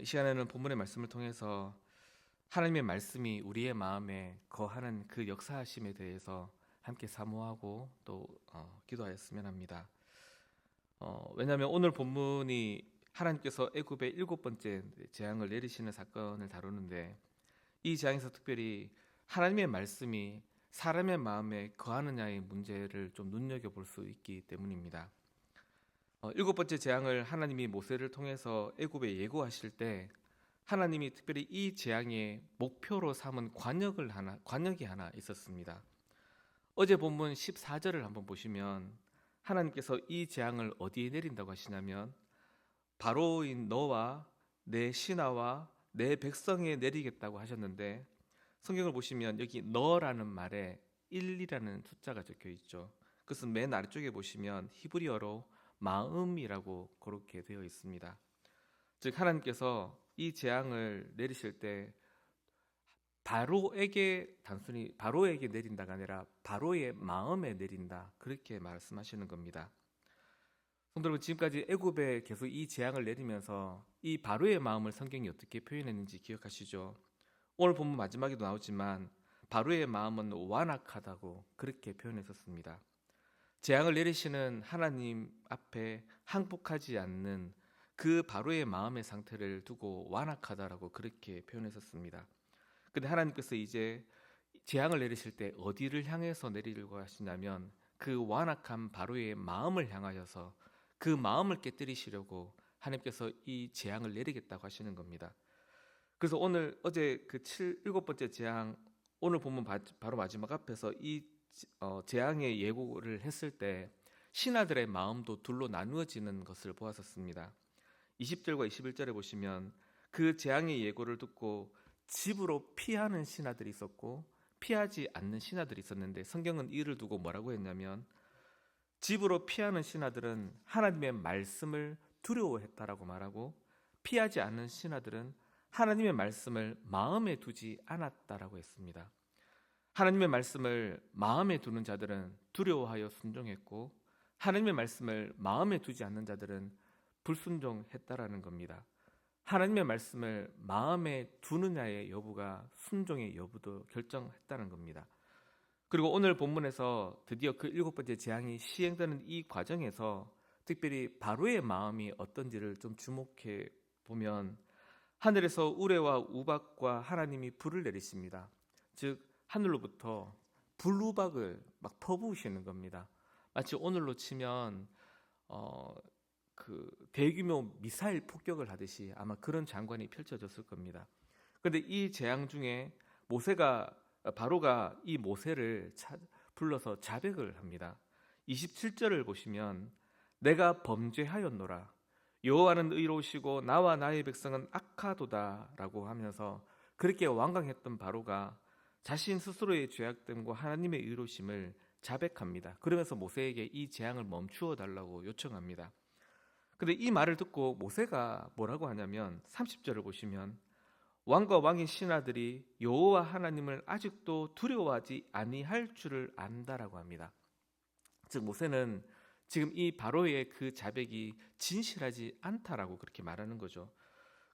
이 시간에는 본문의 말씀을 통해서 하나님의 말씀이 우리의 마음에 거하는 그 역사하심에 대해서 함께 사모하고 또 기도하였으면 합니다. 왜냐하면 오늘 본문이 하나님께서 애굽의 일곱 번째 재앙을 내리시는 사건을 다루는데, 이 재앙에서 특별히 하나님의 말씀이 사람의 마음에 거하느냐의 문제를 좀 눈여겨볼 수 있기 때문입니다. 일곱 번째 재앙을 하나님이 모세를 통해서 애굽에 예고하실 때, 하나님이 특별히 이 재앙의 목표로 삼은 관역이 하나 있었습니다. 어제 본문 14절을 한번 보시면 하나님께서 이 재앙을 어디에 내린다고 하시냐면, 바로인 너와 내 신하와 내 백성에 내리겠다고 하셨는데, 성경을 보시면 여기 너라는 말에 1이라는 숫자가 적혀 있죠. 그것은 맨 아래쪽에 보시면 히브리어로 마음이라고 그렇게 되어 있습니다. 즉 하나님께서 이 재앙을 내리실 때 단순히 바로에게 내린다가 아니라 바로의 마음에 내린다, 그렇게 말씀하시는 겁니다. 성도 여러분, 지금까지 애굽에 계속 이 재앙을 내리면서 이 바로의 마음을 성경이 어떻게 표현했는지 기억하시죠? 오늘 본문 마지막에도 나오지만 바로의 마음은 완악하다고 그렇게 표현했었습니다. 재앙을 내리시는 하나님 앞에 항복하지 않는 그 바로의 마음의 상태를 두고 완악하다라고 그렇게 표현했었습니다. 근데 하나님께서 이제 재앙을 내리실 때 어디를 향해서 내리려고 하시냐면, 그 완악한 바로의 마음을 향하여서 그 마음을 깨뜨리시려고 하나님께서 이 재앙을 내리겠다고 하시는 겁니다. 그래서 어제 그 일곱 번째 재앙, 오늘 보면 바로 마지막 앞에서 이 재앙의 예고를 했을 때 신하들의 마음도 둘로 나누어지는 것을 보았었습니다. 20절과 21절에 보시면 그 재앙의 예고를 듣고 집으로 피하는 신하들이 있었고 피하지 않는 신하들이 있었는데, 성경은 이를 두고 뭐라고 했냐면, 집으로 피하는 신하들은 하나님의 말씀을 두려워했다라고 말하고, 피하지 않는 신하들은 하나님의 말씀을 마음에 두지 않았다라고 했습니다. 하나님의 말씀을 마음에 두는 자들은 두려워하여 순종했고, 하나님의 말씀을 마음에 두지 않는 자들은 불순종했다라는 겁니다. 하나님의 말씀을 마음에 두느냐의 여부가 순종의 여부도 결정했다는 겁니다. 그리고 오늘 본문에서 드디어 그 일곱 번째 재앙이 시행되는 이 과정에서 특별히 바로의 마음이 어떤지를 좀 주목해 보면, 하늘에서 우레와 우박과 하나님이 불을 내리십니다. 즉 하늘로부터 불우박을 막 퍼부으시는 겁니다. 마치 오늘로 치면 그 대규모 미사일 폭격을 하듯이 아마 그런 장관이 펼쳐졌을 겁니다. 그런데 이 재앙 중에 바로가 이 모세를 불러서 자백을 합니다. 27절을 보시면 내가 범죄하였노라, 여호와는 의로우시고 나와 나의 백성은 악하도다라고 하면서, 그렇게 완강했던 바로가 자신 스스로의 죄악됨과 하나님의 의로우심을 자백합니다. 그러면서 모세에게 이 재앙을 멈추어 달라고 요청합니다. 근데 이 말을 듣고 모세가 뭐라고 하냐면, 30절을 보시면 왕과 왕의 신하들이 여호와 하나님을 아직도 두려워하지 아니할 줄을 안다라고 합니다. 즉 모세는 지금 이 바로의 그 자백이 진실하지 않다라고 그렇게 말하는 거죠.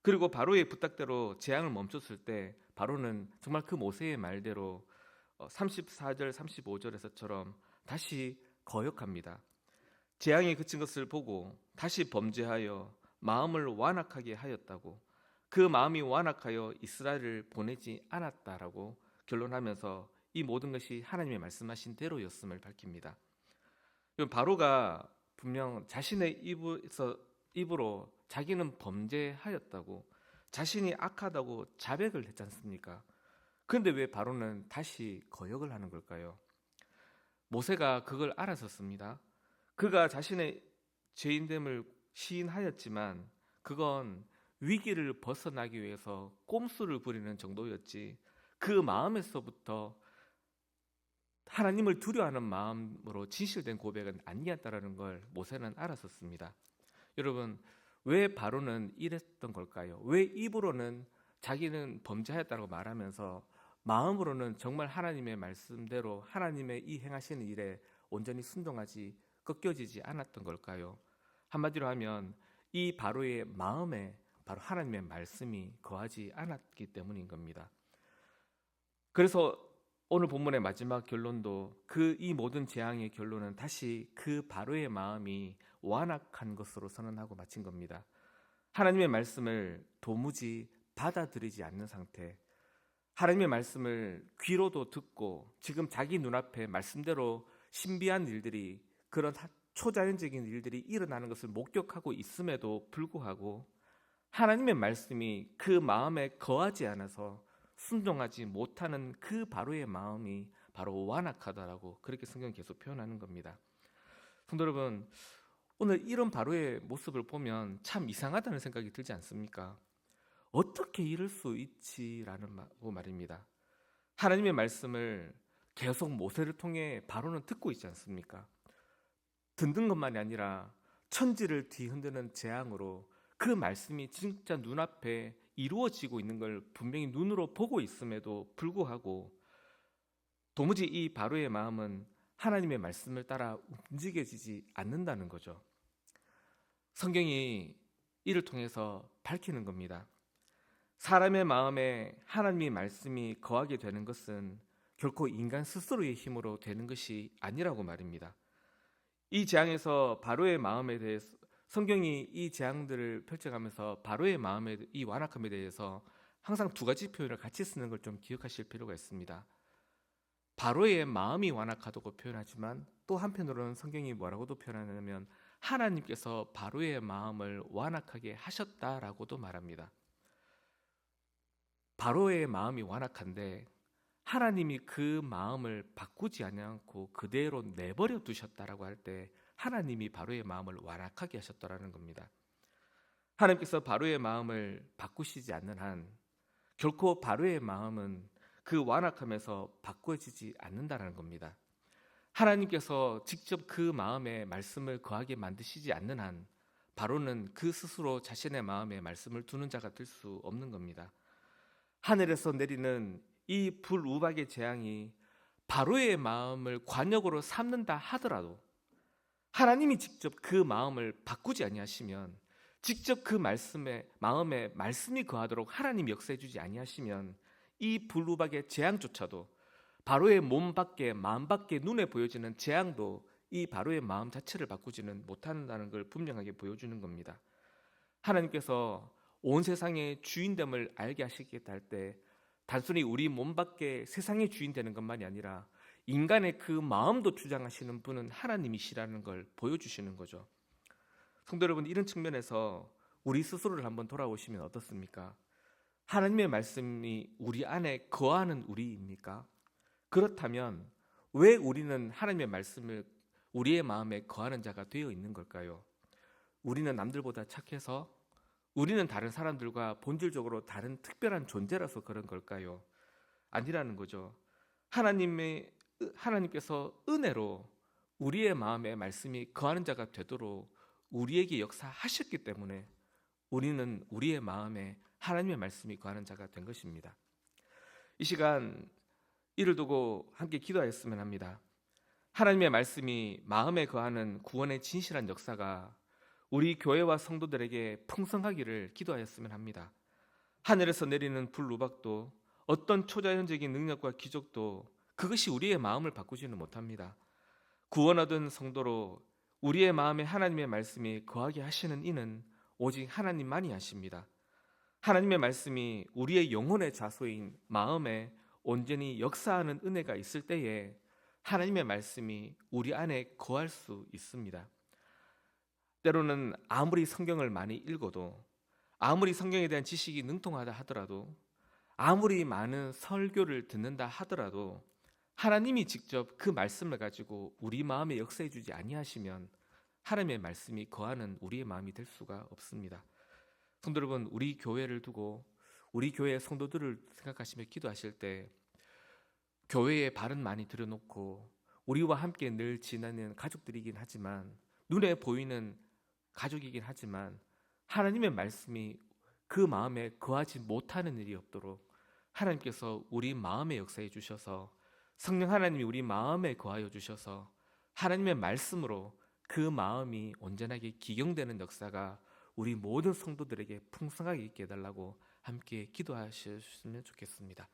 그리고 바로의 부탁대로 재앙을 멈췄을 때 바로는 정말 그 모세의 말대로 34절 35절에서처럼 다시 거역합니다. 재앙이 그친 것을 보고 다시 범죄하여 마음을 완악하게 하였다고, 그 마음이 완악하여 이스라엘을 보내지 않았다라고 결론하면서 이 모든 것이 하나님의 말씀하신 대로였음을 밝힙니다. 바로가 분명 자신의 입으로 자기는 범죄하였다고, 자신이 악하다고 자백을 했지 않습니까? 그런데 왜 바로는 다시 거역을 하는 걸까요? 모세가 그걸 알았었습니다. 그가 자신의 죄인됨을 시인하였지만 그건 위기를 벗어나기 위해서 꼼수를 부리는 정도였지, 그 마음에서부터 하나님을 두려워하는 마음으로 진실된 고백은 아니었다라는 걸 모세는 알았었습니다. 여러분, 왜 바로는 이랬던 걸까요? 왜 입으로는 자기는 범죄하였다고 말하면서 마음으로는 정말 하나님의 말씀대로 하나님의 이 행하시는 일에 온전히 순종하지 꺾여지지 않았던 걸까요? 한마디로 하면 이 바로의 마음에 바로 하나님의 말씀이 거하지 않았기 때문인 겁니다. 그래서 오늘 본문의 마지막 결론도 이 모든 재앙의 결론은 다시 그 바로의 마음이 완악한 것으로 선언하고 마친 겁니다. 하나님의 말씀을 도무지 받아들이지 않는 상태, 하나님의 말씀을 귀로도 듣고 지금 자기 눈앞에 말씀대로 신비한 일들이, 그런 초자연적인 일들이 일어나는 것을 목격하고 있음에도 불구하고 하나님의 말씀이 그 마음에 거하지 않아서 순종하지 못하는 그 바로의 마음이 바로 완악하다라고 그렇게 성경은 계속 표현하는 겁니다. 성도 여러분, 오늘 이런 바로의 모습을 보면 참 이상하다는 생각이 들지 않습니까? 어떻게 이럴 수 있지라는 말입니다. 하나님의 말씀을 계속 모세를 통해 바로는 듣고 있지 않습니까? 듣는 것만이 아니라 천지를 뒤흔드는 재앙으로 그 말씀이 진짜 눈앞에 이루어지고 있는 걸 분명히 눈으로 보고 있음에도 불구하고 도무지 이 바로의 마음은 하나님의 말씀을 따라 움직여지지 않는다는 거죠. 성경이 이를 통해서 밝히는 겁니다. 사람의 마음에 하나님의 말씀이 거하게 되는 것은 결코 인간 스스로의 힘으로 되는 것이 아니라고 말입니다. 이 재앙에서 바로의 마음에 대해서 성경이 이 재앙들을 펼쳐가면서 바로의 마음의 이 완악함에 대해서 항상 두 가지 표현을 같이 쓰는 걸 좀 기억하실 필요가 있습니다. 바로의 마음이 완악하다고 표현하지만 또 한편으로는 성경이 뭐라고도 표현하냐면 하나님께서 바로의 마음을 완악하게 하셨다라고도 말합니다. 바로의 마음이 완악한데 하나님이 그 마음을 바꾸지 않고 그대로 내버려 두셨다라고 할 때 하나님이 바로의 마음을 완악하게 하셨다라는 겁니다. 하나님께서 바로의 마음을 바꾸시지 않는 한 결코 바로의 마음은 그 완악함에서 바꿔지지 않는다라는 겁니다. 하나님께서 직접 그 마음에 말씀을 거하게 만드시지 않는 한 바로는 그 스스로 자신의 마음에 말씀을 두는 자가 될 수 없는 겁니다. 하늘에서 내리는 이 불우박의 재앙이 바로의 마음을 관역으로 삼는다 하더라도 하나님이 직접 그 마음을 바꾸지 아니하시면, 직접 그 마음에 말씀이 거하도록 하나님이 역사해 주지 아니하시면 이 불우박의 재앙조차도, 바로의 몸 밖에 마음 밖에 눈에 보여지는 재앙도 이 바로의 마음 자체를 바꾸지는 못한다는 걸 분명하게 보여주는 겁니다. 하나님께서 온 세상의 주인됨을 알게 하시겠다 할 때 단순히 우리 몸 밖에 세상의 주인 되는 것만이 아니라 인간의 그 마음도 주장하시는 분은 하나님이시라는 걸 보여주시는 거죠. 성도 여러분, 이런 측면에서 우리 스스로를 한번 돌아보시면 어떻습니까? 하나님의 말씀이 우리 안에 거하는 우리입니까? 그렇다면 왜 우리는 하나님의 말씀을 우리의 마음에 거하는 자가 되어 있는 걸까요? 우리는 남들보다 착해서? 우리는 다른 사람들과 본질적으로 다른 특별한 존재라서 그런 걸까요? 아니라는 거죠. 하나님께서 은혜로 우리의 마음에 말씀이 거하는 자가 되도록 우리에게 역사하셨기 때문에 우리는 우리의 마음에 하나님의 말씀이 거하는 자가 된 것입니다. 이 시간 이를 두고 함께 기도하였으면 합니다. 하나님의 말씀이 마음에 거하는 구원의 진실한 역사가 우리 교회와 성도들에게 풍성하기를 기도하였으면 합니다. 하늘에서 내리는 불우박도 어떤 초자연적인 능력과 기적도 그것이 우리의 마음을 바꾸지는 못합니다. 구원 얻은 성도로 우리의 마음에 하나님의 말씀이 거하게 하시는 이는 오직 하나님만이 하십니다. 하나님의 말씀이 우리의 영혼의 자소인 마음에 온전히 역사하는 은혜가 있을 때에 하나님의 말씀이 우리 안에 거할 수 있습니다. 때로는 아무리 성경을 많이 읽어도, 아무리 성경에 대한 지식이 능통하다 하더라도, 아무리 많은 설교를 듣는다 하더라도 하나님이 직접 그 말씀을 가지고 우리 마음에 역사해 주지 아니하시면 하나님의 말씀이 거하는 우리의 마음이 될 수가 없습니다. 성도 여러분, 우리 교회를 두고 우리 교회의 성도들을 생각하시며 기도하실 때 교회에 발은 많이 들여놓고 우리와 함께 늘 지내는 가족들이긴 하지만, 눈에 보이는 가족이긴 하지만 하나님의 말씀이 그 마음에 거하지 못하는 일이 없도록 하나님께서 우리 마음에 역사해 주셔서, 성령 하나님이 우리 마음에 거하여 주셔서 하나님의 말씀으로 그 마음이 온전하게 기경되는 역사가 우리 모든 성도들에게 풍성하게 있게 해달라고 함께 기도하셨으면 좋겠습니다.